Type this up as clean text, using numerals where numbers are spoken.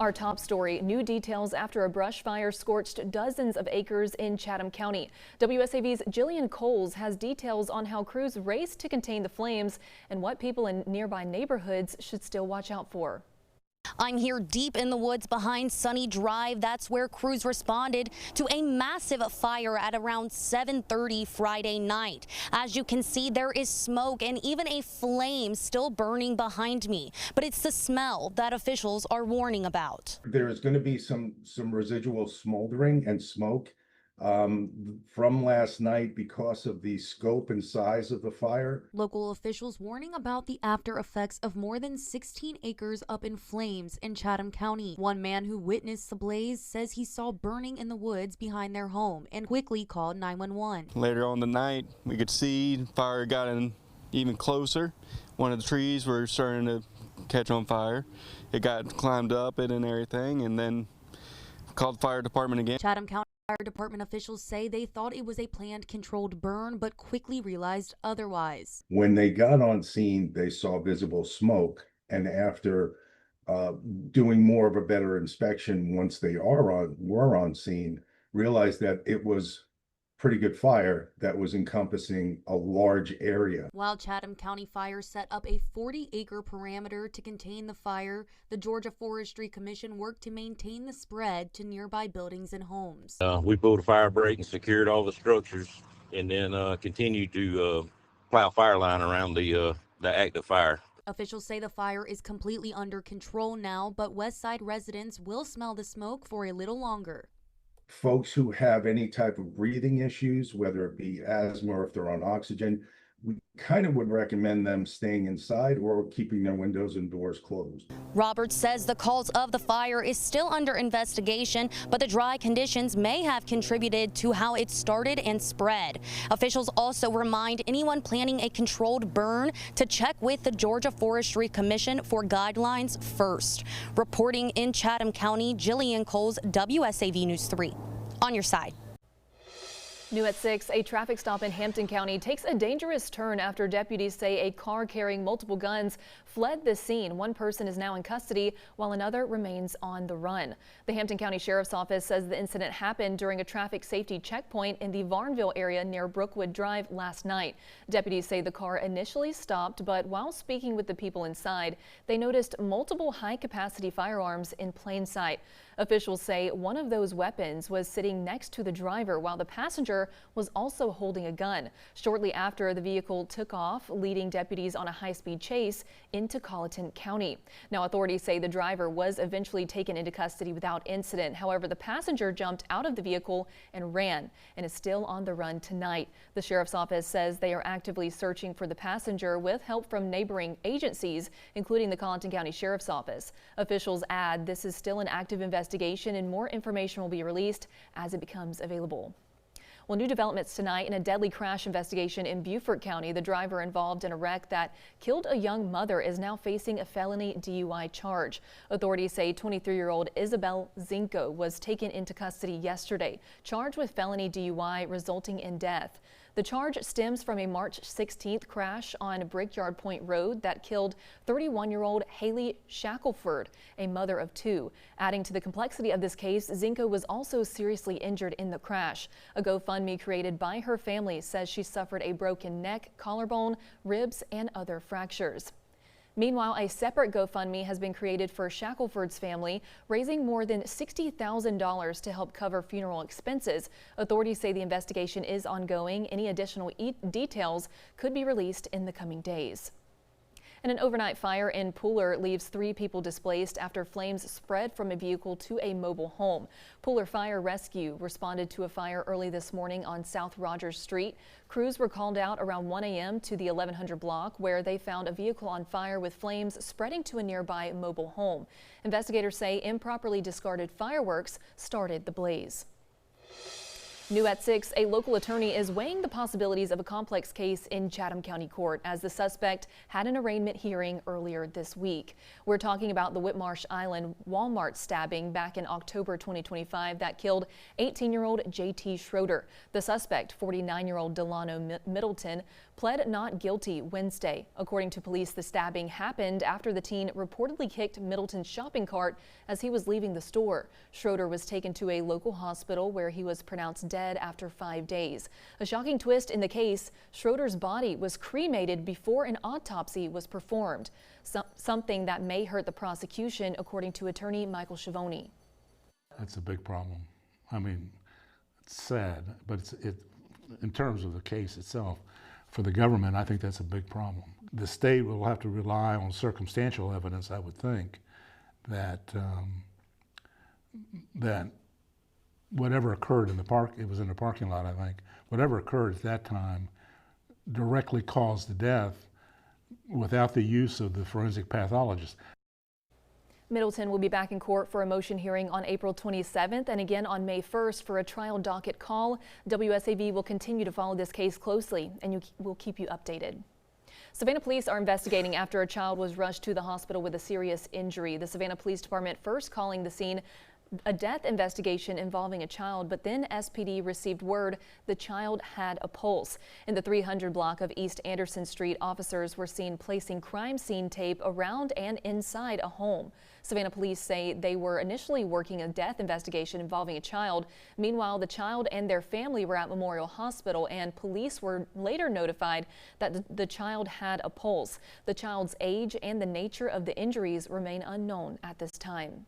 Our top story, new details after a brush fire scorched dozens of acres in Chatham County. WSAV's Jillian Coles has details on how crews raced to contain the flames and what people in nearby neighborhoods should still watch out for. I'm here deep in the woods behind Sunny Drive. That's where crews responded to a massive fire at around 7:30 Friday night. As you can see, there is smoke and even a flame still burning behind me. But it's the smell that officials are warning about. There is going to be some residual smoldering and smoke from last night because of the scope and size of the fire. Local officials warning about the after effects of more than 16 acres up in flames in Chatham County. One man who witnessed the blaze says he saw burning in the woods behind their home and quickly called 911. Later on the night, we could see the fire got in even closer. One of the trees were starting to catch on fire. It got climbed up it and everything, and then called the fire department again. Chatham County Fire Department officials say they thought it was a planned controlled burn, but quickly realized otherwise. When they got on scene, they saw visible smoke, and after doing more of a better inspection, once they were on scene, realized that it was pretty good fire that was encompassing a large area. While Chatham County Fire set up a 40-acre perimeter to contain the fire, the Georgia Forestry Commission worked to maintain the spread to nearby buildings and homes. We pulled a fire break and secured all the structures, and then continued to plow fire line around the active fire. Officials say the fire is completely under control now, but West Side residents will smell the smoke for a little longer. Folks who have any type of breathing issues, whether it be asthma or if they're on oxygen, we kind of would recommend them staying inside or keeping their windows and doors closed. Roberts says the cause of the fire is still under investigation, but the dry conditions may have contributed to how it started and spread. Officials also remind anyone planning a controlled burn to check with the Georgia Forestry Commission for guidelines first. Reporting in Chatham County, Jillian Coles, WSAV News 3. On your side. New at 6, a traffic stop in Hampton County takes a dangerous turn after deputies say a car carrying multiple guns fled the scene. One person is now in custody while another remains on the run. The Hampton County Sheriff's Office says the incident happened during a traffic safety checkpoint in the Varnville area near Brookwood Drive last night. Deputies say the car initially stopped, but while speaking with the people inside, they noticed multiple high-capacity firearms in plain sight. Officials say one of those weapons was sitting next to the driver while the passenger was also holding a gun. Shortly after, the vehicle took off, leading deputies on a high-speed chase into Colleton County. Now, authorities say the driver was eventually taken into custody without incident. However, the passenger jumped out of the vehicle and ran and is still on the run tonight. The sheriff's office says they are actively searching for the passenger with help from neighboring agencies, including the Colleton County Sheriff's Office. Officials add this is still an active investigation and more information will be released as it becomes available. Well, new developments tonight in a deadly crash investigation in Beaufort County. The driver involved in a wreck that killed a young mother is now facing a felony DUI charge. Authorities say 23-year-old Isabel Zinco was taken into custody yesterday, charged with felony DUI resulting in death. The charge stems from a March 16th crash on Brickyard Point Road that killed 31-year-old Haley Shackelford, a mother of two. Adding to the complexity of this case, Zinco was also seriously injured in the crash. A GoFundMe created by her family says she suffered a broken neck, collarbone, ribs, and other fractures. Meanwhile, a separate GoFundMe has been created for Shackelford's family, raising more than $60,000 to help cover funeral expenses. Authorities say the investigation is ongoing. Any additional details could be released in the coming days. And an overnight fire in Pooler leaves 3 people displaced after flames spread from a vehicle to a mobile home. Pooler Fire Rescue responded to a fire early this morning on South Rogers Street. Crews were called out around 1 a.m. to the 1100 block where they found a vehicle on fire with flames spreading to a nearby mobile home. Investigators say improperly discarded fireworks started the blaze. New at 6, a local attorney is weighing the possibilities of a complex case in Chatham County Court as the suspect had an arraignment hearing earlier this week. We're talking about the Whitmarsh Island Walmart stabbing back in October 2025 that killed 18-year-old J.T. Schroeder. The suspect, 49-year-old Delano Middleton, pled not guilty Wednesday. According to police, the stabbing happened after the teen reportedly kicked Middleton's shopping cart as he was leaving the store. Schroeder was taken to a local hospital where he was pronounced dead after 5 days. A shocking twist in the case, Schroeder's body was cremated before an autopsy was performed, something that may hurt the prosecution, according to attorney Michael Schiavone. That's a big problem. I mean, it's sad, but in terms of the case itself, for the government, I think that's a big problem. The state will have to rely on circumstantial evidence, I would think, that that whatever occurred in the park, it was in the parking lot, I think, whatever occurred at that time directly caused the death without the use of the forensic pathologist. Middleton will be back in court for a motion hearing on April 27th and again on May 1st for a trial docket call. WSAV will continue to follow this case closely, and we'll keep you updated. Savannah police are investigating after a child was rushed to the hospital with a serious injury. The Savannah Police Department first calling the scene a death investigation involving a child, but then SPD received word the child had a pulse. In the 300 block of East Anderson Street, officers were seen placing crime scene tape around and inside a home. Savannah police say they were initially working a death investigation involving a child. Meanwhile, the child and their family were at Memorial Hospital, and police were later notified that the child had a pulse. The child's age and the nature of the injuries remain unknown at this time.